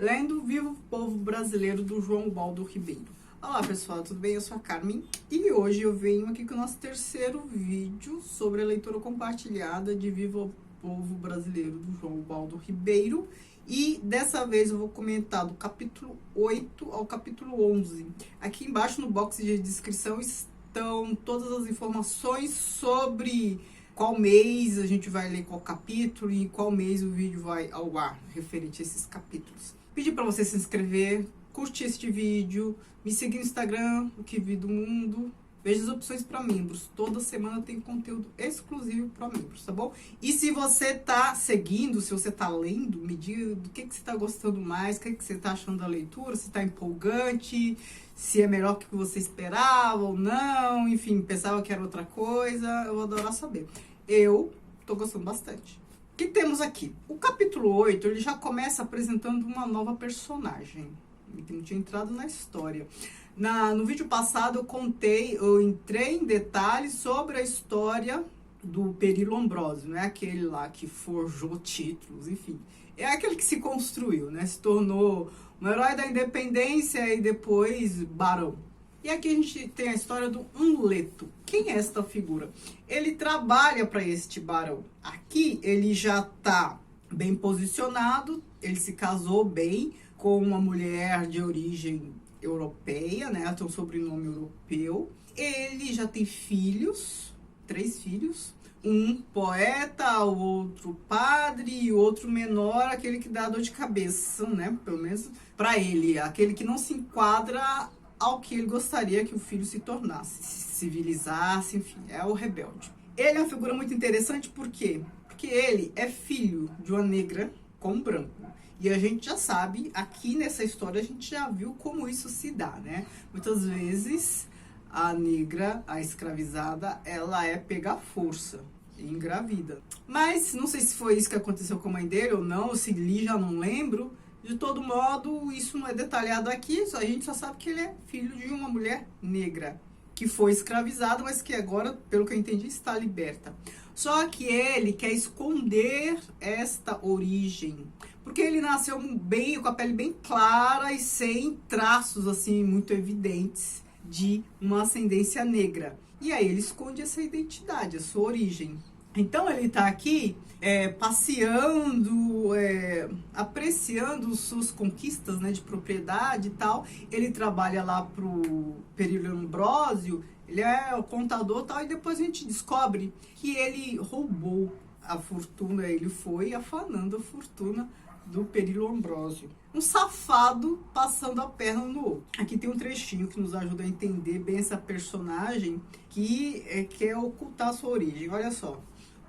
lendo Viva o Povo Brasileiro, do João Ubaldo Ribeiro. Olá pessoal, tudo bem? Eu sou a Carmen e hoje eu venho aqui com o nosso terceiro vídeo sobre a leitura compartilhada de Viva o Povo Brasileiro, do João Ubaldo Ribeiro. E dessa vez eu vou comentar do capítulo 8 ao capítulo 11. Aqui embaixo no box de descrição estão todas as informações sobre qual mês a gente vai ler qual capítulo e qual mês o vídeo vai ao ar referente a esses capítulos. Pedi para você se inscrever, curtir este vídeo, me seguir no Instagram, o Que Vi do Mundo. Veja as opções para membros. Toda semana tem conteúdo exclusivo para membros, tá bom? E se você tá seguindo, se você tá lendo, me diga do que você tá gostando mais, o que você tá achando da leitura, se tá empolgante, se é melhor que você esperava ou não, enfim, pensava que era outra coisa, eu vou adorar saber. Eu tô gostando bastante. O que temos aqui? O capítulo 8, ele já começa apresentando uma nova personagem, que não tinha entrado na história. No vídeo passado eu entrei em detalhes sobre a história do Perillo Ambrósio, né? Aquele lá que forjou títulos, enfim. É aquele que se construiu, né? Se tornou um herói da independência e depois barão. E aqui a gente tem a história do Amuleto. Quem é esta figura? Ele trabalha para este barão. Aqui ele já está bem posicionado, ele se casou bem com uma mulher de origem europeia, né? Tem um sobrenome europeu. Ele já tem filhos, 3 filhos. Um poeta, o outro padre e o outro menor, aquele que dá dor de cabeça, né? Pelo menos para ele, aquele que não se enquadra ao que ele gostaria que o filho se tornasse, se civilizasse, enfim, é o rebelde. Ele é uma figura muito interessante, por quê? Porque ele é filho de uma negra com um branco. E a gente já sabe, aqui nessa história, a gente já viu como isso se dá, né? Muitas vezes, a negra, a escravizada, ela é pega à força e engravida. Mas, não sei se foi isso que aconteceu com a mãe dele ou não, se li, já não lembro. De todo modo, isso não é detalhado aqui, a gente só sabe que ele é filho de uma mulher negra, que foi escravizada, mas que agora, pelo que eu entendi, está liberta. Só que ele quer esconder esta origem, porque ele nasceu bem, com a pele bem clara e sem traços assim muito evidentes de uma ascendência negra. E aí ele esconde essa identidade, a sua origem. Então ele está aqui passeando, apreciando suas conquistas, né, de propriedade e tal. Ele trabalha lá pro Perillo Ambrósio, ele é o contador e tal, e depois a gente descobre que ele roubou a fortuna, ele foi afanando a fortuna do Perillo Ambrósio. Um safado passando a perna no outro. Aqui tem um trechinho que nos ajuda a entender bem essa personagem que quer ocultar a sua origem. Olha só.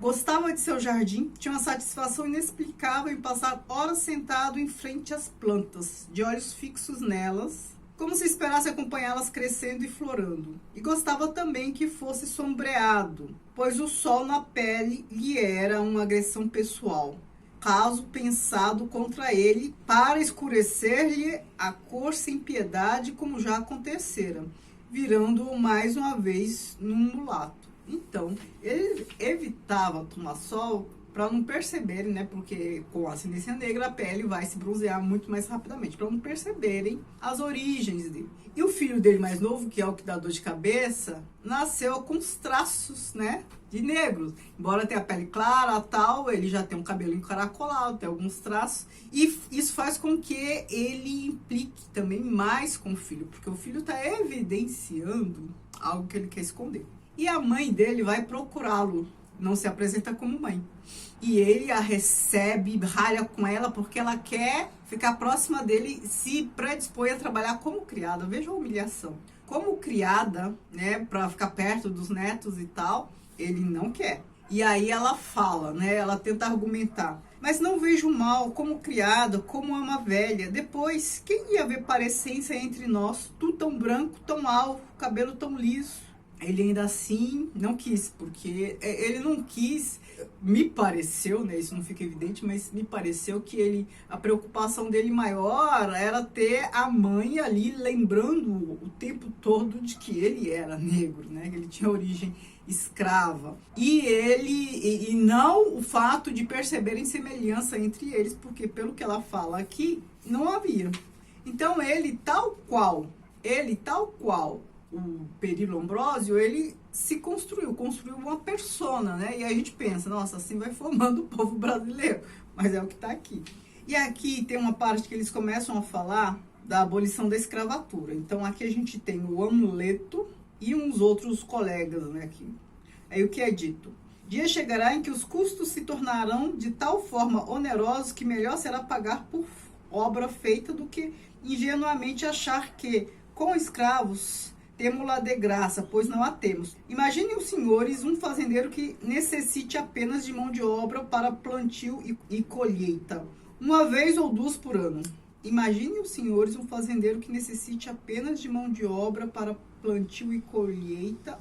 Gostava de seu jardim, tinha uma satisfação inexplicável em passar horas sentado em frente às plantas, de olhos fixos nelas, como se esperasse acompanhá-las crescendo e florando. E gostava também que fosse sombreado, pois o sol na pele lhe era uma agressão pessoal, caso pensado contra ele para escurecer-lhe a cor sem piedade, como já acontecera, virando-o mais uma vez num mulato. Então, ele evitava tomar sol para não perceberem, né? Porque com a ascendência negra a pele vai se bronzear muito mais rapidamente, para não perceberem as origens dele. E o filho dele mais novo, que é o que dá dor de cabeça, nasceu com os traços, né, de negros. Embora tenha a pele clara, tal, ele já tem um cabelo encaracolado, tem alguns traços. E isso faz com que ele implique também mais com o filho, porque o filho está evidenciando algo que ele quer esconder. E a mãe dele vai procurá-lo, não se apresenta como mãe. E ele a recebe, ralha com ela, porque ela quer ficar próxima dele, se predispõe a trabalhar como criada. Veja a humilhação. Como criada, né, para ficar perto dos netos e tal, ele não quer. E aí ela fala, né, ela tenta argumentar. Mas não vejo mal, como criada, como uma velha. Depois, quem ia ver parecência entre nós? Tu tão branco, tão alvo, cabelo tão liso. Ele ainda assim não quis, porque ele não quis, me pareceu, né, isso não fica evidente, mas me pareceu que a preocupação dele maior era ter a mãe ali lembrando o tempo todo de que ele era negro, né, que ele tinha origem escrava. E não o fato de perceberem semelhança entre eles, porque pelo que ela fala aqui, não havia. Então ele tal qual o Perillo Ambrósio, ele se construiu uma persona, né? E aí a gente pensa, nossa, assim vai formando o povo brasileiro, mas é o que está aqui. E aqui tem uma parte que eles começam a falar da abolição da escravatura. Então aqui a gente tem o Amuleto e uns outros colegas, né, aqui. Aí o que é dito? Dia chegará em que os custos se tornarão de tal forma onerosos que melhor será pagar por obra feita do que ingenuamente achar que, com escravos, temos-la de graça, pois não a temos. Imaginem os senhores um fazendeiro que necessite apenas de mão de obra para plantio e colheita, uma vez ou duas por ano. Imaginem os senhores um fazendeiro que necessite apenas de mão de obra para plantio e colheita,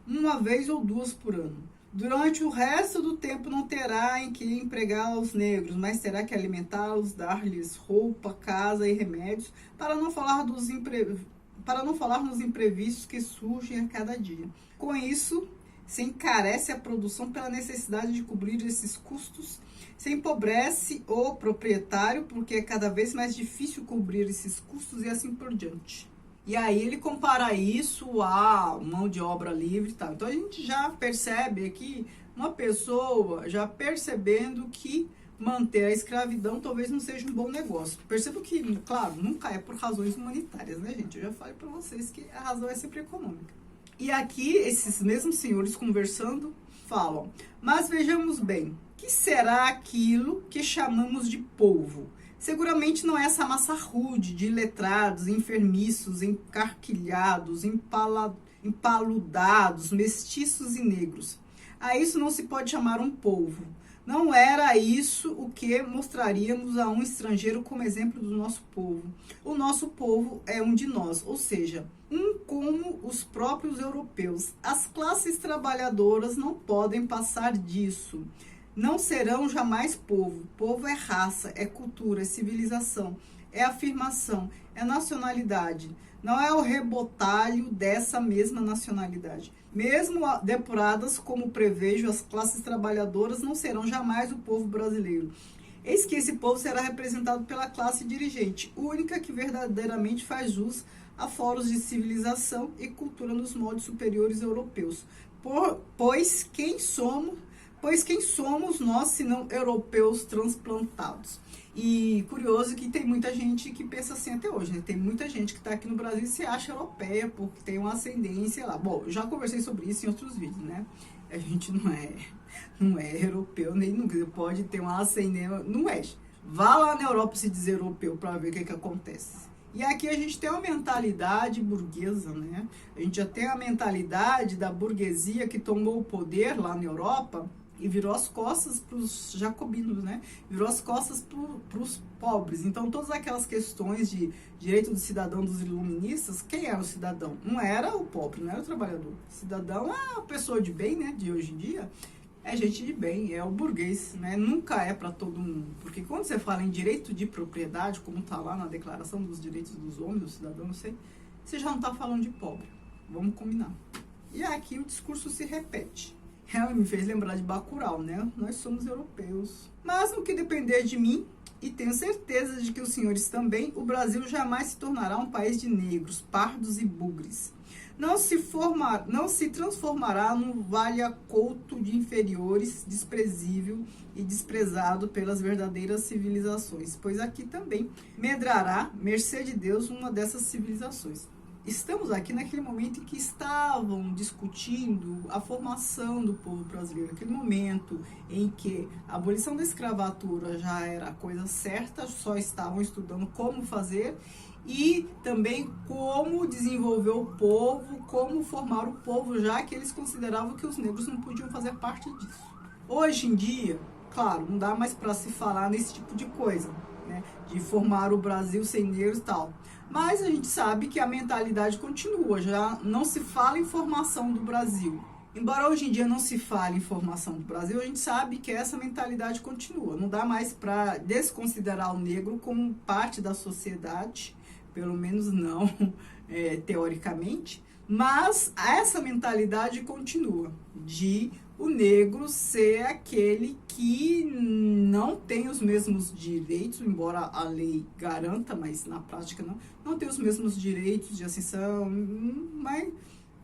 uma vez ou duas por ano. Durante o resto do tempo não terá em que empregar os negros, mas terá que alimentá-los, dar-lhes roupa, casa e remédios, para não falar nos imprevistos que surgem a cada dia. Com isso, se encarece a produção pela necessidade de cobrir esses custos, se empobrece o proprietário, porque é cada vez mais difícil cobrir esses custos e assim por diante. E aí ele compara isso a mão de obra livre e tal. Então a gente já percebe aqui uma pessoa já percebendo que manter a escravidão talvez não seja um bom negócio. Percebo que, claro, nunca é por razões humanitárias, né, gente? Eu já falei para vocês que a razão é sempre econômica. E aqui esses mesmos senhores conversando falam, mas vejamos bem, que será aquilo que chamamos de povo? Seguramente não é essa massa rude de iletrados, enfermiços, encarquilhados, empaludados, mestiços e negros. A isso não se pode chamar um povo. Não era isso o que mostraríamos a um estrangeiro como exemplo do nosso povo. O nosso povo é um de nós, ou seja, um como os próprios europeus. As classes trabalhadoras não podem passar disso. Não serão jamais povo. Povo é raça, é cultura, é civilização, é afirmação, é nacionalidade. Não é o rebotalho dessa mesma nacionalidade. Mesmo depuradas como prevejo, as classes trabalhadoras não serão jamais o povo brasileiro. Eis que esse povo será representado pela classe dirigente, única que verdadeiramente faz jus a fóruns de civilização e cultura nos moldes superiores europeus. Pois quem somos nós, senão europeus transplantados? E curioso que tem muita gente que pensa assim até hoje, né? Tem muita gente que está aqui no Brasil e se acha europeia porque tem uma ascendência lá. Bom, eu já conversei sobre isso em outros vídeos, né? A gente não é europeu, nem nunca pode ter uma ascendência, não é. Vá lá na Europa se dizer europeu para ver o que acontece. E aqui a gente tem uma mentalidade burguesa, né? A gente já tem a mentalidade da burguesia que tomou o poder lá na Europa e virou as costas para os jacobinos, né? Virou as costas para os pobres. Então, todas aquelas questões de direito do cidadão dos iluministas, quem era o cidadão? Não era o pobre, não era o trabalhador. O cidadão é a pessoa de bem, né? De hoje em dia, é gente de bem, é o burguês, né? Nunca é para todo mundo. Porque quando você fala em direito de propriedade, como está lá na Declaração dos Direitos dos Homens, do cidadão, não sei, você já não está falando de pobre. Vamos combinar. E aqui o discurso se repete. Ela me fez lembrar de Bacurau, né? Nós somos europeus. Mas no que depender de mim, e tenho certeza de que os senhores também, o Brasil jamais se tornará um país de negros, pardos e bugres. Não se transformará num vale-couto de inferiores, desprezível e desprezado pelas verdadeiras civilizações, pois aqui também medrará, mercê de Deus, uma dessas civilizações. Estamos aqui naquele momento em que estavam discutindo a formação do povo brasileiro, aquele momento em que a abolição da escravatura já era a coisa certa, só estavam estudando como fazer e também como desenvolver o povo, como formar o povo, já que eles consideravam que os negros não podiam fazer parte disso. Hoje em dia, claro, não dá mais para se falar nesse tipo de coisa, né, de formar o Brasil sem negros e tal. Mas a gente sabe que a mentalidade continua, já não se fala em formação do Brasil. Embora hoje em dia não se fale em formação do Brasil, a gente sabe que essa mentalidade continua. Não dá mais para desconsiderar o negro como parte da sociedade, pelo menos não teoricamente, mas essa mentalidade continua de o negro ser aquele que não tem os mesmos direitos, embora a lei garanta, mas na prática não tem os mesmos direitos de ascensão, mas,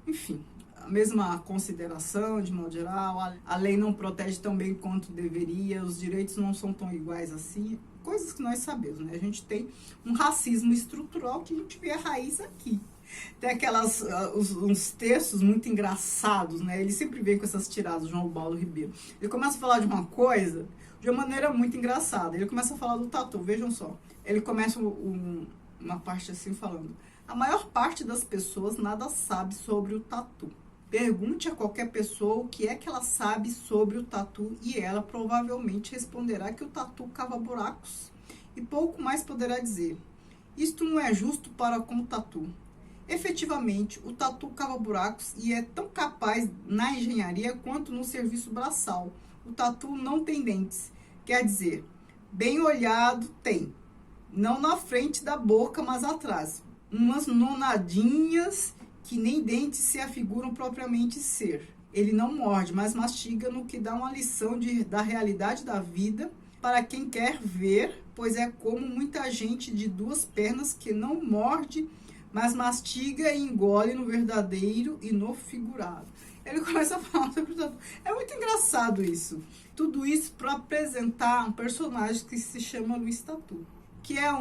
enfim, a mesma consideração, de modo geral, a lei não protege tão bem quanto deveria, os direitos não são tão iguais assim, coisas que nós sabemos, né? A gente tem um racismo estrutural que a gente vê a raiz aqui. Tem uns textos muito engraçados, né? Ele sempre vem com essas tiradas, João Baldo Ribeiro. Ele começa a falar de uma coisa de uma maneira muito engraçada. Ele começa a falar do tatu, vejam só. Ele começa uma parte assim falando: a maior parte das pessoas nada sabe sobre o tatu. Pergunte a qualquer pessoa o que é que ela sabe sobre o tatu e ela provavelmente responderá que o tatu cava buracos e pouco mais poderá dizer. Isto não é justo para com o tatu. Efetivamente, o tatu cava buracos e é tão capaz na engenharia quanto no serviço braçal. O tatu não tem dentes, quer dizer, bem olhado tem, não na frente da boca, mas atrás. Umas nonadinhas que nem dentes se afiguram propriamente ser. Ele não morde, mas mastiga, no que dá uma lição da realidade da vida para quem quer ver, pois é como muita gente de duas pernas que não morde, mas mastiga e engole no verdadeiro e no figurado. Ele começa a falar sobre o tatu. É muito engraçado isso. Tudo isso para apresentar um personagem que se chama Luiz Tatu, que é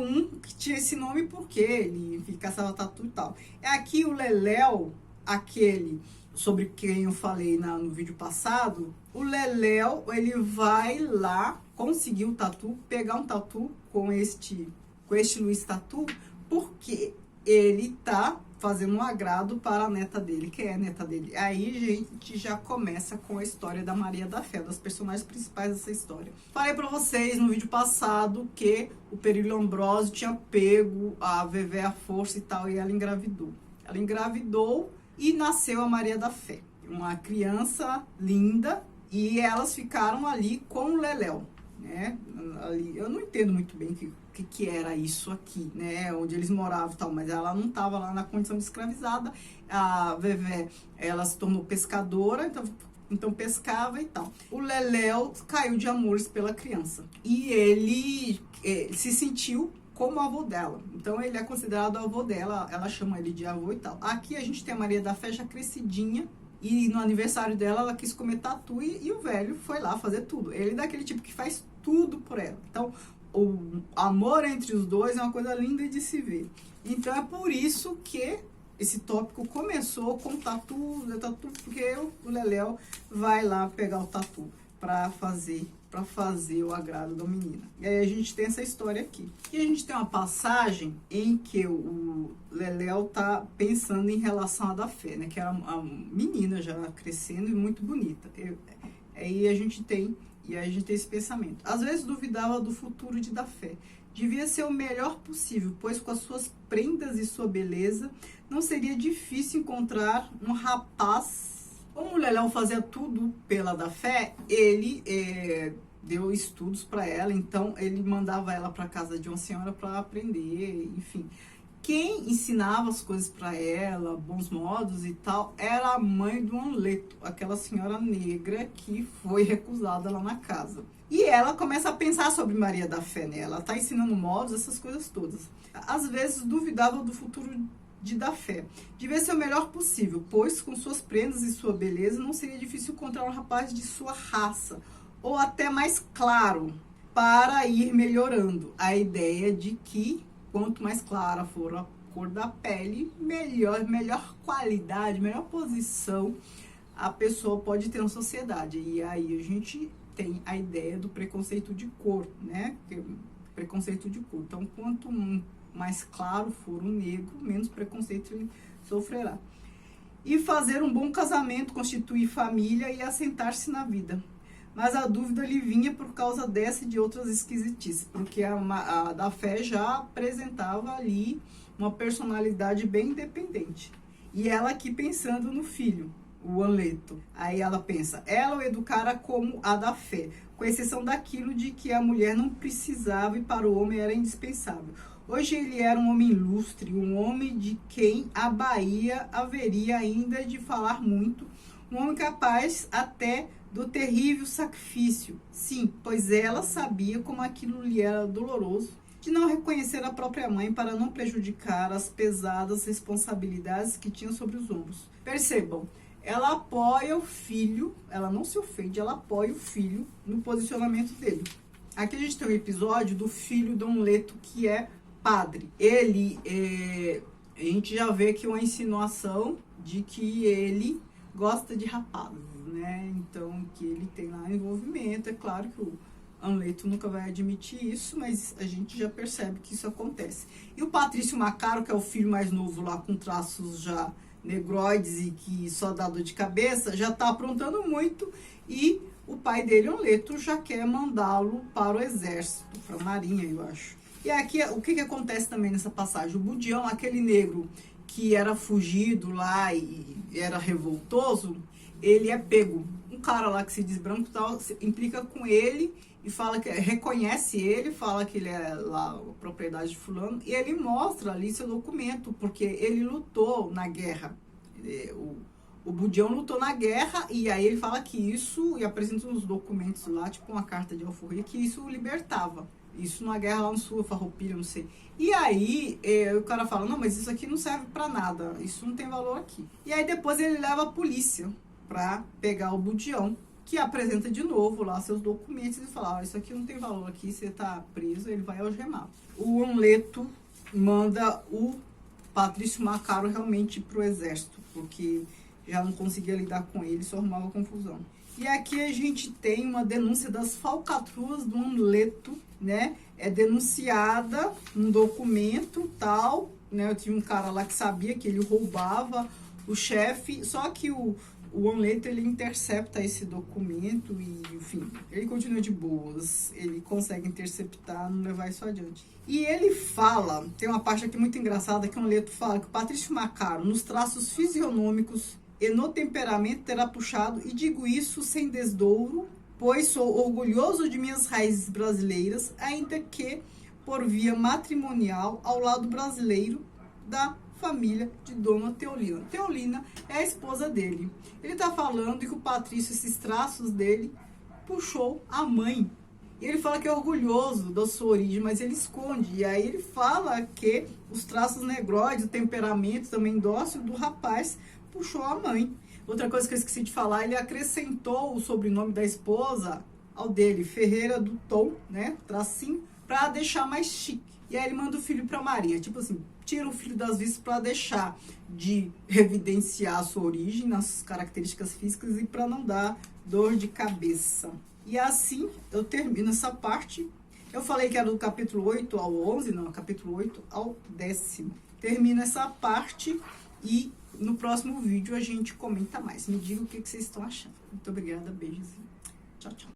que tinha esse nome porque ele, enfim, caçava tatu e tal. É aqui o Leléu, aquele sobre quem eu falei no vídeo passado. O Leléu, ele vai lá conseguir um tatu, pegar um tatu com este Luiz Tatu, porque ele tá fazendo um agrado para a neta dele. Quem é a neta dele? Aí a gente já começa com a história da Maria da Fé, das personagens principais dessa história. Falei para vocês no vídeo passado que o Perílio Ambrósio tinha pego a Vevé à força e tal, e ela engravidou. Ela engravidou e nasceu a Maria da Fé, uma criança linda, e elas ficaram ali com o Leléu, né? Ali, eu não entendo muito bem o que era isso aqui, né, onde eles moravam e tal, mas ela não estava lá na condição de escravizada. A Vevé, ela se tornou pescadora, então pescava e tal. O Leléu caiu de amores pela criança e ele se sentiu como avô dela, então ele é considerado avô dela, ela chama ele de avô e tal. Aqui a gente tem a Maria da Fé já crescidinha, e no aniversário dela ela quis comer tatu e o velho foi lá fazer tudo. Ele é daquele tipo que faz tudo por ela. Então o amor entre os dois é uma coisa linda de se ver. Então é por isso que esse tópico começou com tatu, porque o Leléu vai lá pegar o tatu para fazer o agrado da menina. E aí a gente tem essa história aqui. E a gente tem uma passagem em que o Leléu tá pensando em relação à da Fé, né? Que era uma menina já crescendo e muito bonita. Aí a gente tem esse pensamento. Às vezes duvidava do futuro de da Fé. Devia ser o melhor possível, pois com as suas prendas e sua beleza, não seria difícil encontrar um rapaz. Como o Leléu fazia tudo pela da Fé, ele deu estudos para ela, então ele mandava ela para casa de uma senhora para aprender, enfim. Quem ensinava as coisas para ela, bons modos e tal, era a mãe do Anleto, aquela senhora negra que foi recusada lá na casa. E ela começa a pensar sobre Maria da Fé, né? Ela tá ensinando modos, essas coisas todas. Às vezes duvidava do futuro de da Fé. Devia ser o melhor possível, pois com suas prendas e sua beleza não seria difícil encontrar um rapaz de sua raça, ou até mais claro, para ir melhorando a ideia de que quanto mais clara for a cor da pele, melhor qualidade, melhor posição a pessoa pode ter na sociedade. E aí a gente tem a ideia do preconceito de cor, né? Preconceito de cor. Então, quanto mais claro for o negro, menos preconceito ele sofrerá. E fazer um bom casamento, constituir família e assentar-se na vida. Mas a dúvida lhe vinha por causa dessa e de outras esquisitices, porque a da Fé já apresentava ali uma personalidade bem independente. E ela aqui pensando no filho, o Anleto. Aí ela pensa, ela o educara como a da Fé, com exceção daquilo de que a mulher não precisava e para o homem era indispensável. Hoje ele era um homem ilustre, um homem de quem a Bahia haveria ainda de falar muito, um homem capaz até do terrível sacrifício. Sim, pois ela sabia como aquilo lhe era doloroso, de não reconhecer a própria mãe para não prejudicar as pesadas responsabilidades que tinha sobre os ombros. Percebam, ela apoia o filho, ela não se ofende, ela apoia o filho no posicionamento dele. Aqui a gente tem um episódio do filho de um Leto que é padre. Ele, a gente já vê aqui uma insinuação de que ele gosta de rapazes, né? Então, que ele tem lá envolvimento. É claro que o Amleto nunca vai admitir isso, mas a gente já percebe que isso acontece. E o Patrício Macaro, que é o filho mais novo lá, com traços já negroides e que só dá dor de cabeça, já tá aprontando muito, e o pai dele, Amleto, já quer mandá-lo para o exército, para a marinha, eu acho. E aqui, o que acontece também nessa passagem? O Budião, aquele negro que era fugido lá e era revoltoso, ele é pego. Um cara lá que se diz branco tal, implica com ele e fala que reconhece ele, fala que ele é lá a propriedade de fulano, e ele mostra ali seu documento, porque ele lutou na guerra. O Budião lutou na guerra, e aí ele fala que isso, e apresenta uns documentos lá, tipo uma carta de alforria, que isso o libertava. Isso na guerra lá no sul, Farroupilha, não sei. E aí o cara fala, não, mas isso aqui não serve pra nada, isso não tem valor aqui. E aí depois ele leva a polícia pra pegar o Budião, que apresenta de novo lá seus documentos e fala, isso aqui não tem valor aqui, você tá preso, ele vai algemar. O Amleto manda o Patrício Macaro realmente pro exército, porque já não conseguia lidar com ele, só arrumava confusão. E aqui a gente tem uma denúncia das falcatruas do Amleto, né? É denunciada um documento tal, né? Eu tinha um cara lá que sabia que ele roubava o chefe, só que o Amleto, ele intercepta esse documento e, enfim, ele continua de boas, ele consegue interceptar, não levar isso adiante. E ele fala, tem uma parte aqui muito engraçada que o Amleto fala que o Patrício Macaro, nos traços fisionômicos e no temperamento, terá puxado, e digo isso sem desdouro, pois sou orgulhoso de minhas raízes brasileiras, ainda que por via matrimonial ao lado brasileiro da família de Dona Teolina. Teolina é a esposa dele. Ele está falando que o Patrício, esses traços dele, puxou a mãe. E ele fala que é orgulhoso da sua origem, mas ele esconde. E aí ele fala que os traços negroides, o temperamento também dócil do rapaz, puxou a mãe. Outra coisa que eu esqueci de falar, ele acrescentou o sobrenome da esposa ao dele, Ferreira do Tom, né, tracinho, para deixar mais chique. E aí ele manda o filho para Maria, tipo assim, tira o filho das vistas para deixar de evidenciar a sua origem nas características físicas e para não dar dor de cabeça. E assim eu termino essa parte. Eu falei que era do capítulo 8 ao 11, não, capítulo 8 ao 10º. Termino essa parte e no próximo vídeo a gente comenta mais. Me diga o que vocês estão achando. Muito obrigada, beijos. Tchau, tchau.